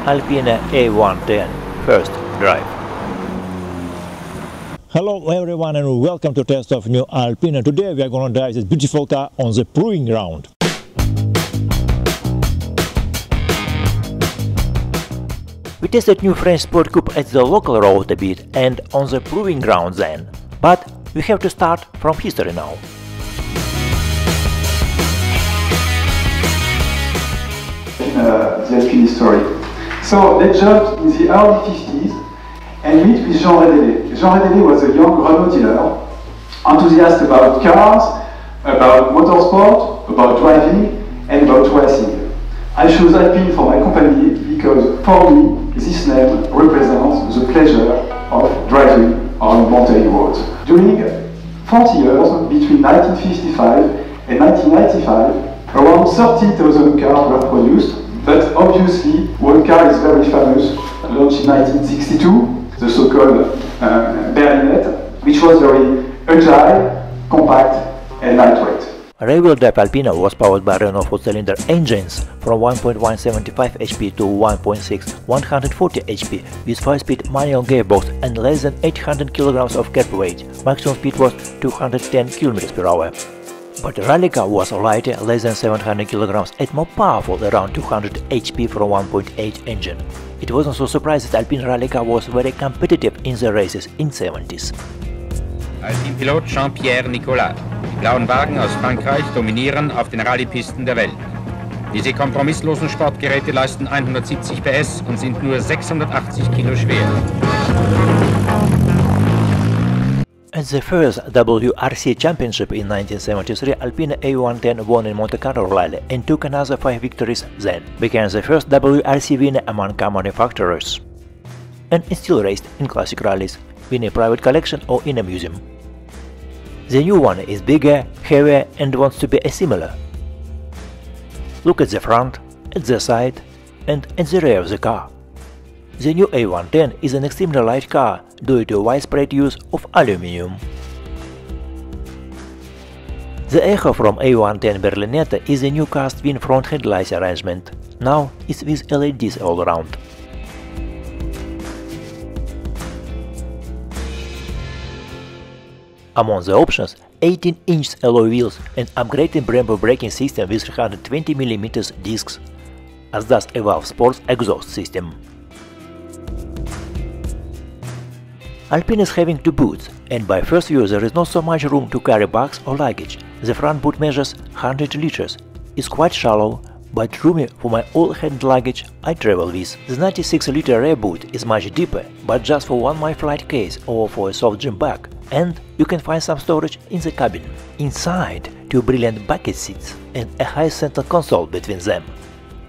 Alpine A110 first drive. Hello everyone and welcome to test of new Alpine. Today we are going to drive this beautiful car on the proving ground. We tested new French Sport Coupe at the local road a bit and on the proving ground then, but we have to start from history now. The Alpine history. So they jumped in the early 50s and meet with Jean Redélé. Jean Redélé was a young Renault dealer, enthusiast about cars, about motorsport, about driving and about racing. I chose Alpine for my company because for me this name represents the pleasure of driving on mountain roads. During 40 years, between 1955 and 1995, around 30,000 cars were produced, but obviously one car is very famous, launched in 1962, the so-called Berlinette, which was very agile, compact and lightweight. Rear-wheel drive Alpine was powered by Renault 4-cylinder engines from 1.175 HP to 1.6 140 HP with 5-speed manual gearbox and less than 800 kg of curb weight. Maximum speed was 210 km per hour. But the rally car was lighter, less than 700 kg and more powerful, around 200 HP for a 1.8 engine. It wasn't so surprising that Alpine rally car was very competitive in the races in the 70s. Alpine-Pilot Jean-Pierre Nicolas. Die blauen Wagen aus Frankreich dominieren auf den Rallyepisten der Welt. Diese kompromisslosen Sportgeräte leisten 170 PS und sind nur 680 Kilo schwer. At the first WRC Championship in 1973, Alpine A110 won in Monte Carlo Rally and took another 5 victories then, became the first WRC winner among car manufacturers. And it still raced in classic rallies, in a private collection or in a museum. The new one is bigger, heavier and wants to be similar. Look at the front, at the side and at the rear of the car. The new A110 is an extremely light car due to widespread use of aluminium. The Echo from A110 Berlinette is a new cast twin front headlights arrangement. Now it's with LEDs all around. Among the options, 18-inch alloy wheels and upgraded Brembo braking system with 320mm discs, as does a Valve Sports exhaust system. Alpine is having 2 boots, and by first view there is not so much room to carry bags or luggage. The front boot measures 100 liters, is quite shallow, but roomy for my all-hand luggage I travel with. The 96-liter rear boot is much deeper, but just for one my flight case or for a soft gym bag, and you can find some storage in the cabin. Inside, 2 brilliant bucket seats and a high center console between them.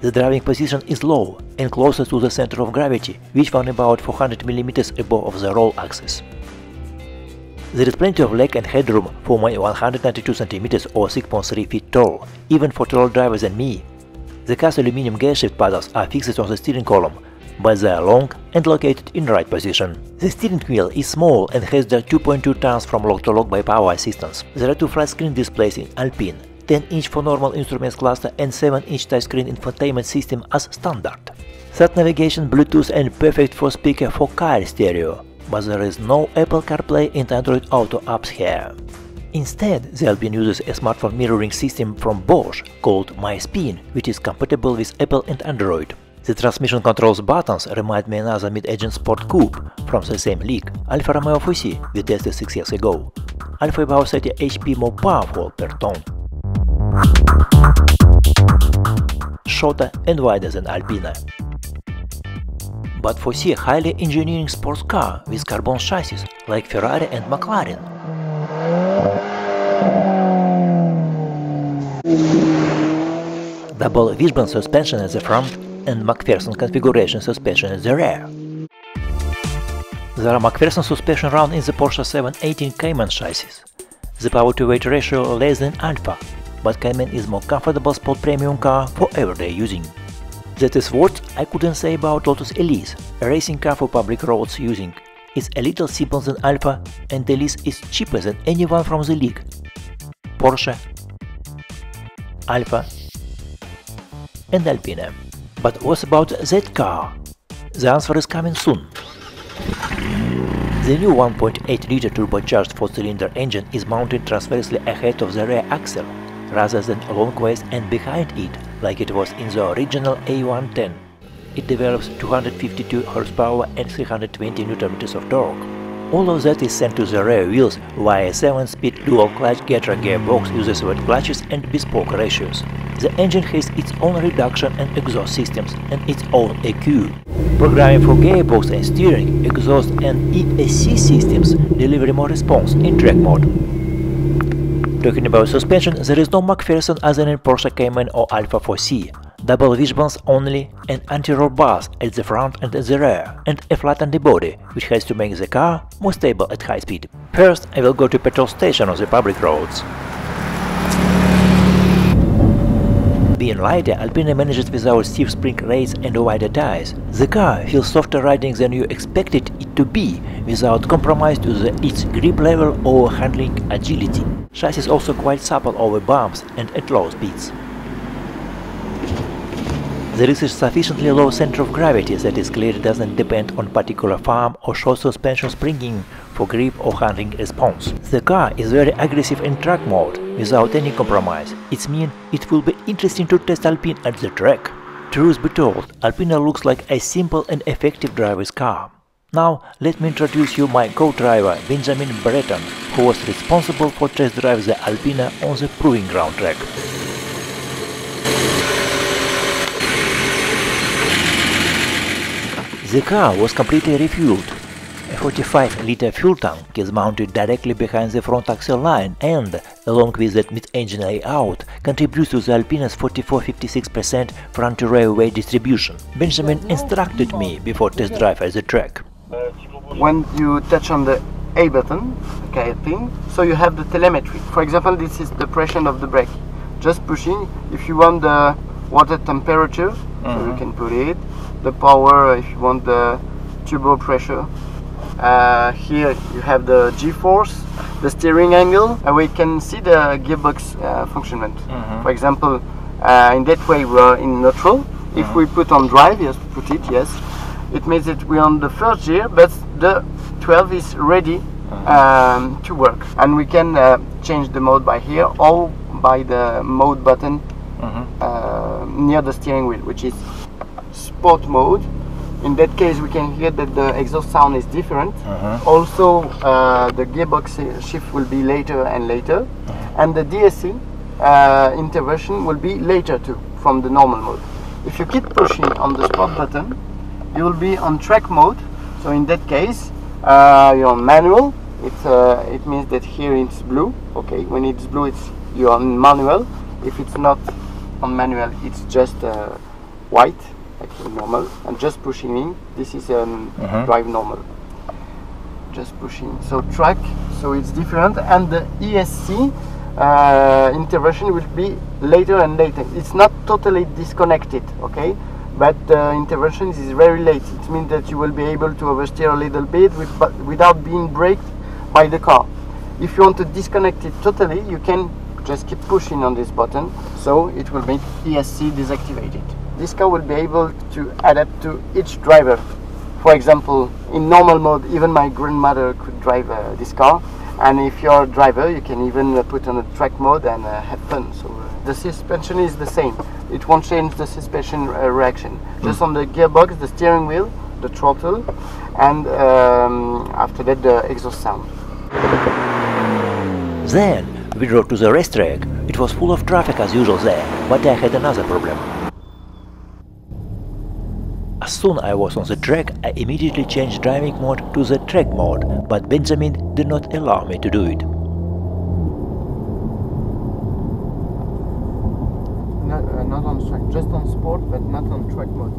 The driving position is low and closer to the center of gravity, which found about 400mm above the roll axis. There is plenty of leg and headroom for my 192 cm or 6.3 feet tall, even for taller drivers than me. The cast aluminum gear shift paddles are fixed on the steering column, but they are long and located in the right position. The steering wheel is small and has the 2.2 tons from lock-to-lock by power assistance. There are 2 flat screen displays in Alpine, 10-inch for normal instruments cluster and 7-inch touchscreen infotainment system as standard. Sat navigation, Bluetooth and perfect 4-speaker for car stereo, but there is no Apple CarPlay and Android Auto apps here. Instead, the Alpine uses a smartphone mirroring system from Bosch called MySpin, which is compatible with Apple and Android. The transmission controls buttons remind me another mid-engine sport coupe from the same league, Alfa Romeo Fusi, we tested 6 years ago. Alfa about 30 HP more powerful per ton. Shorter and wider than Alpine. But Fusi a highly engineering sports car with carbon chassis like Ferrari and McLaren. Double wishbone suspension at the front and McPherson configuration suspension at the rear. There are McPherson suspension round in the Porsche 718 Cayman chassis. The power-to-weight ratio less than Alfa, but Cayman is more comfortable sport premium car for everyday using. That is what I couldn't say about Lotus Elise, a racing car for public roads using. It's a little simpler than Alfa and Elise is cheaper than anyone from the league. Porsche, Alfa and Alpine. But what about that car? The answer is coming soon. The new 1.8-liter turbocharged 4-cylinder engine is mounted transversely ahead of the rear axle, rather than longways and behind it, like it was in the original A110. It develops 252 horsepower and 320 Nm of torque. All of that is sent to the rear wheels via a 7-speed dual-clutch gearbox uses wet clutches and bespoke ratios. The engine has its own reduction and exhaust systems and its own EQ. Programming for gearbox and steering, exhaust and ESC systems deliver more response in track mode. Talking about suspension, there is no MacPherson as in Porsche Cayman or Alfa 4C. Double wishbones only, an anti-roll bars at the front and at the rear, and a flat underbody, which has to make the car more stable at high speed. First, I will go to petrol station on the public roads. Being lighter, Alpine manages without stiff spring rails and wider tires. The car feels softer riding than you expected it to be, without compromise to its grip level or handling agility. Chassis is also quite supple over bumps and at low speeds. There is a sufficiently low center of gravity that is clearly doesn't depend on particular farm or short suspension springing for grip or handling response. The car is very aggressive in track mode, without any compromise. It means it will be interesting to test Alpine at the track. Truth be told, Alpine looks like a simple and effective driver's car. Now let me introduce you my co-driver Benjamin Breton, who was responsible for test drive the Alpine on the proving ground track. The car was completely refueled. A 45-liter fuel tank is mounted directly behind the front axle line and, along with that mid-engine layout, contributes to the Alpine's 44-56% front-to-rear weight distribution. Benjamin instructed me before test drive at the track. When you touch on the A button, okay, thing, so you have the telemetry. For example, this is the pressure of the brake. Just pushing. If you want the water temperature, so you can put it. The power, if you want the turbo pressure. Here you have the G-force, the steering angle, and we can see the gearbox functionment. For example, in that way we are in neutral. If we put on drive, yes, put it, yes, it means that we're on the first gear, but the 12 is ready to work. And we can change the mode by here or by the mode button near the steering wheel, which is sport mode. In that case we can hear that the exhaust sound is different. Also the gearbox shift will be later and later, and the DSC intervention will be later too from the normal mode. If you keep pushing on the sport button, you will be on track mode. So in that case you're on manual. It means that here it's blue. Okay, when it's blue you're on manual. If it's not on manual, it's just white, like normal, and just pushing in. This is drive normal. Just pushing. So track, so it's different, and the ESC intervention will be later and later. It's not totally disconnected, okay, but the intervention is very late. It means that you will be able to oversteer a little bit without being braked by the car. If you want to disconnect it totally, you can just keep pushing on this button, so it will make ESC deactivated. This car will be able to adapt to each driver. For example, in normal mode, even my grandmother could drive this car, and if you're a driver, you can even put on a track mode and have fun. So the suspension is the same. It won't change the suspension reaction. Just on the gearbox, the steering wheel, the throttle, and after that the exhaust sound. Then we drove to the racetrack. It was full of traffic as usual there, but I had another problem. As soon as I was on the track, I immediately changed driving mode to the track mode, but Benjamin did not allow me to do it. Not on track, just on sport, but not on track mode.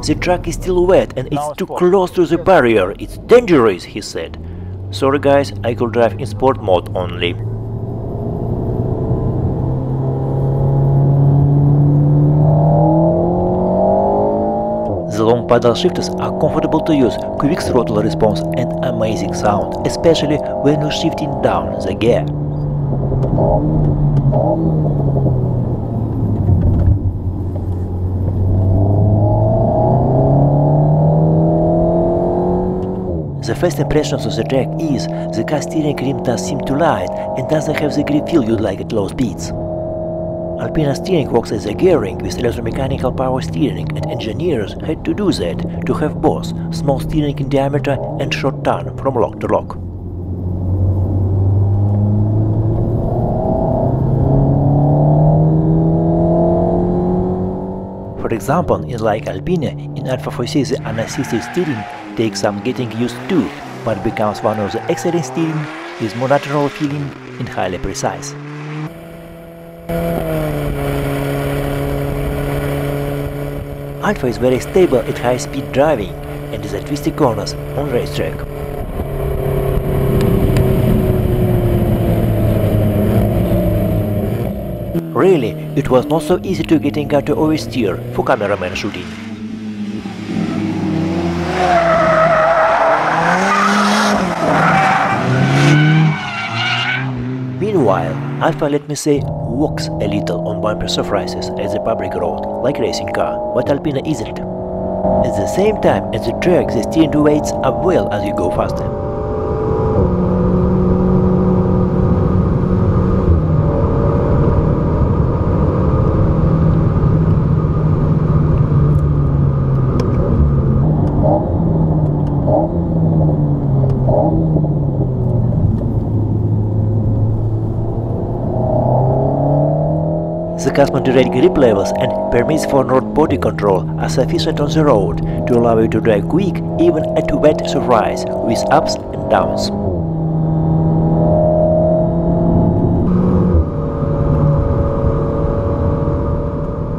The track is still wet and it's too close to the barrier. It's dangerous, he said. Sorry guys, I could drive in sport mode only. The long paddle shifters are comfortable to use, quick throttle response and amazing sound, especially when you're shifting down the gear. The first impressions of the track is the car steering rim does seem too light and doesn't have the grip feel you'd like at low speeds. Alpine steering works as a gearing with electromechanical power steering, and engineers had to do that to have both small steering in diameter and short turn from lock to lock. For example, in like Alpine, in Alpha 4C the unassisted steering takes some getting used to, but becomes one of the excellent steering with more natural feeling and highly precise. Alpha is very stable at high-speed driving and is at twisty corners on racetrack. Really, it was not so easy to get in car to oversteer for cameraman shooting. Meanwhile, Alpha, let me say, walks a little on bumper surfaces at the public road, like racing car, but Alpine isn't. At the same time, at the track the steering weights up well as you go faster. The car's moderate grip levels and permits for road body control are sufficient on the road to allow you to drive quick even at wet surface with ups and downs.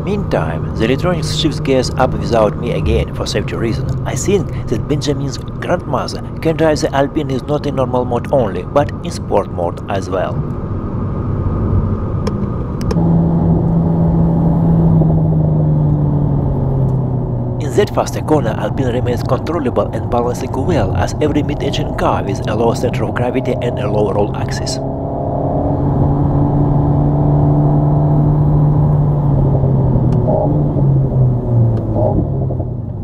Meantime, the electronics shifts gears up without me again for safety reasons. I think that Benjamin's grandmother can drive the Alpine is not in normal mode only, but in sport mode as well. In that faster corner, Alpine remains controllable and balancing well as every mid-engine car with a low center of gravity and a low roll axis.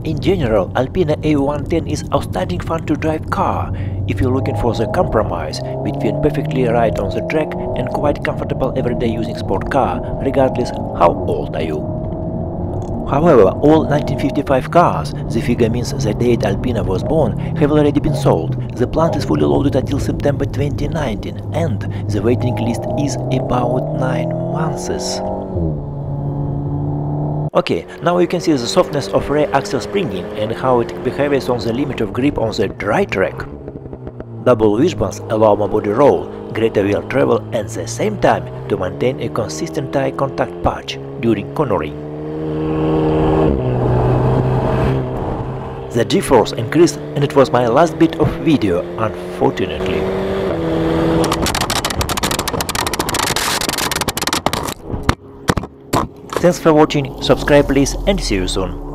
In general, Alpine A110 is outstanding fun to drive car if you're looking for the compromise between perfectly right on the track and quite comfortable everyday using sport car, regardless how old are you. However, all 1955 cars, the figure means the date Alpine was born, have already been sold. The plant is fully loaded until September 2019 and the waiting list is about 9 months. Okay, now you can see the softness of rear axle springing and how it behaves on the limit of grip on the dry track. Double wishbones allow more body roll, greater wheel travel and at the same time to maintain a consistent eye contact patch during cornering. The G-force increased and it was my last bit of video, unfortunately. Thanks for watching, subscribe please and see you soon.